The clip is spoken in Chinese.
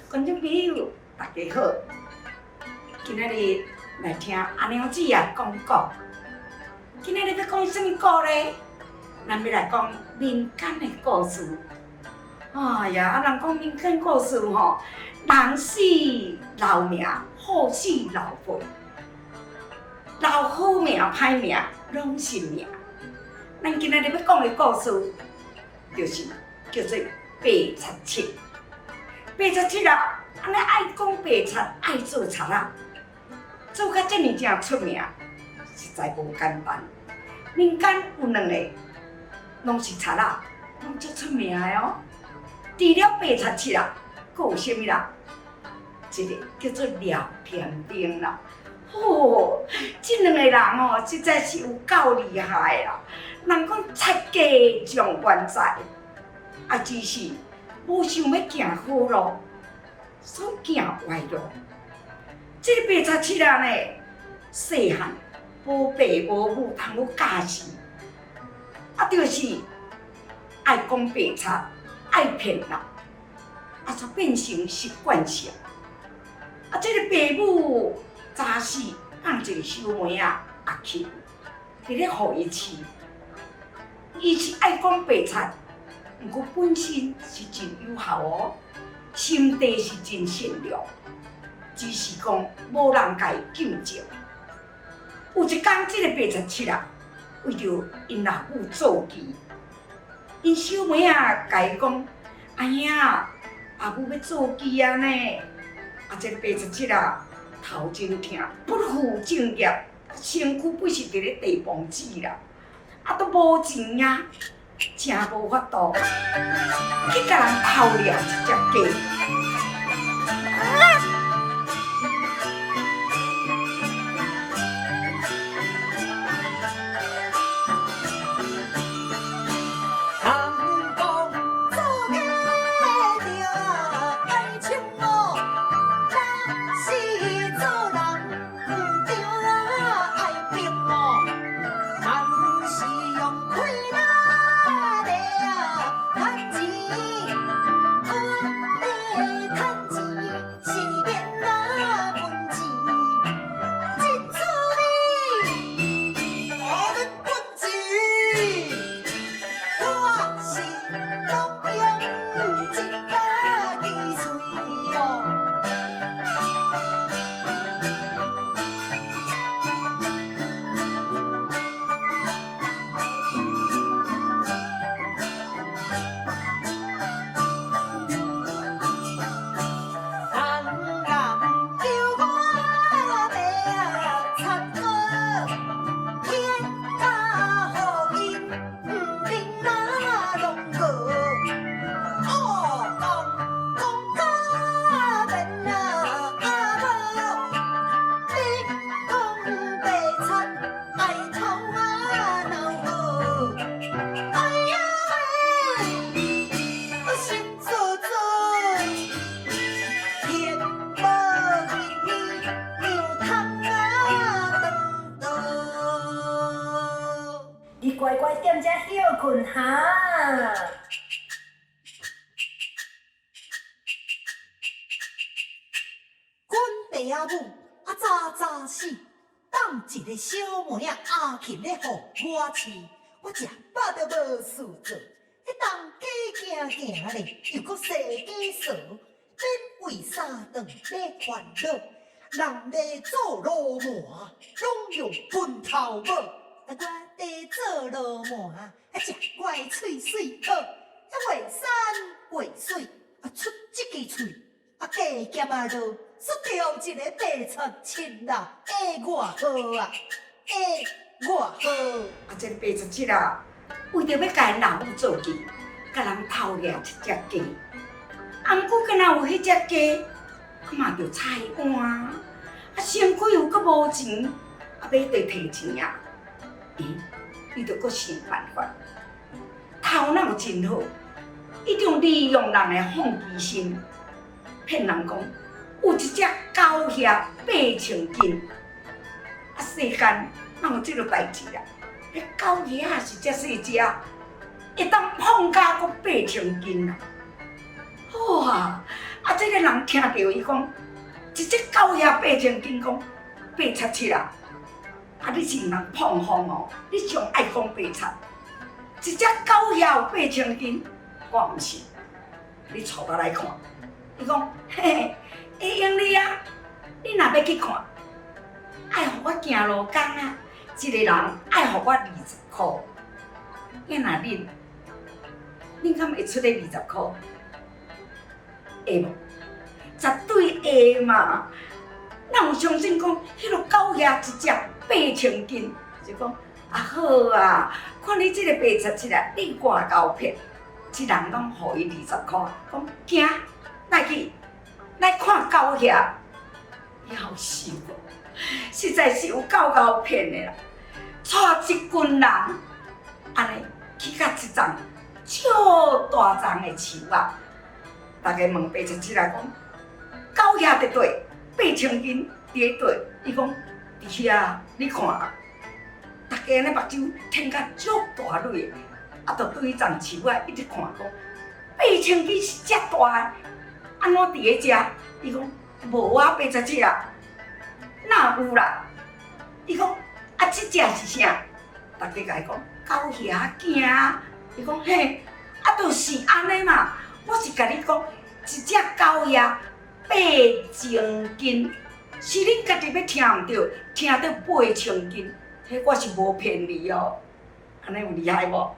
观众朋友，大家好！今仔日来听阿娘子啊讲故。今仔日要讲什么故呢？咱要来讲民间的故事。哎呀，人讲民间故事吼，人死留名，好死留辈，留好命歹命拢是命。咱今仔日要讲的故事，就是叫做白贼七。白贼七啊，安尼爱讲白贼，爱做贼啊，做甲遮尔正出名，实在无简单。民间有两个，拢是贼啊，拢足出名的哦。除了白贼七啊，佫有啥物啦？一个叫做廖天兵啦。哦，这两个人哦，实在是有够厉害啦！人讲出家状元在，啊，只是无想要行好路，所行歪路。这个白贼七啊呢，细汉无爸无母通好教示，啊，就是爱讲白贼，爱骗人，啊，就变成习惯性。啊，这个爸母早死，放一个小妹仔阿琴，伫咧互伊饲。伊是爱讲白贼，毋过本身是真有效哦，心地是真善良，只是讲无人甲伊救助。有一天，这个白贼七啊，为着因老母做忌，因小妹仔甲伊讲：“哎呀，阿母要做忌啊呢！”啊，这个白贼七啊，头真痛，不负正业，身躯不是伫咧地房子啦，啊，都无钱啊，真无法度，去甲人偷掠一只鸡。乖乖踮遮休困哈。阮爸仔母啊早死，当一个小妹仔阿琴咧互我饲，我食饱着无事做，迄当家行行咧，又搁洗家扫，免为三顿咧烦恼。人咧做罗盘，拢用分头无。我伫做罗盘，啊食怪喙水好，月山月水，啊出一支喙，啊加减啊落，煞着一个白贼七啦，外号啊，外号。啊，这个白贼七啊，为着要甲因老母做忌，甲人偷掠一只鸡。啊，毋过敢若有迄只鸡，啊嘛着菜碗，啊身躯又阁无钱，啊要得摕钱啊。伊就阁想办法，头脑真好，伊种利用人的放弃心，骗人讲有一只狗遐8,000斤，啊世间哪有这个代志啊？迄狗遐也是只细只，会当放假阁8,000斤啊！哇！啊，这个人听到伊讲，一只狗遐8,000斤，讲877啊！啊，你是人碰风哦，你上爱讲877，一只狗遐有8,000斤，我毋信。你带我来看。伊讲，嘿，会用你啊！你若要去看，爱互我行路工啊，一个人爱互我20箍。囝若恁敢会出咧20箍？会无？绝对会嘛！哪有相信讲，迄落狗遐一只8,000斤？就讲啊好啊，看你即个877啊，你外交骗，一人拢互伊20箍，讲行，来去，来看狗遐，夭寿哦！实在是有够骗的啦！带一群人，安尼去到一丛超大丛的树啊！大家问877来讲，狗遐伫对8,000斤伫咧对，伊讲伫遐，你看啊！大家安尼目睭睁甲足大蕊的，啊，就对迄丛树啊一直看讲，8,000斤是遮大的，安怎伫咧遮？伊讲无啊，877啊，哪有啦？伊讲啊，即只是啥？大家甲伊讲狗遐惊啊！伊讲嘿，啊，就是安尼嘛。我是甲你讲，一只狗遐8,000斤，是恁家己要听毋着，听到8,000斤，迄我是无骗你哦。安尼有厉害无？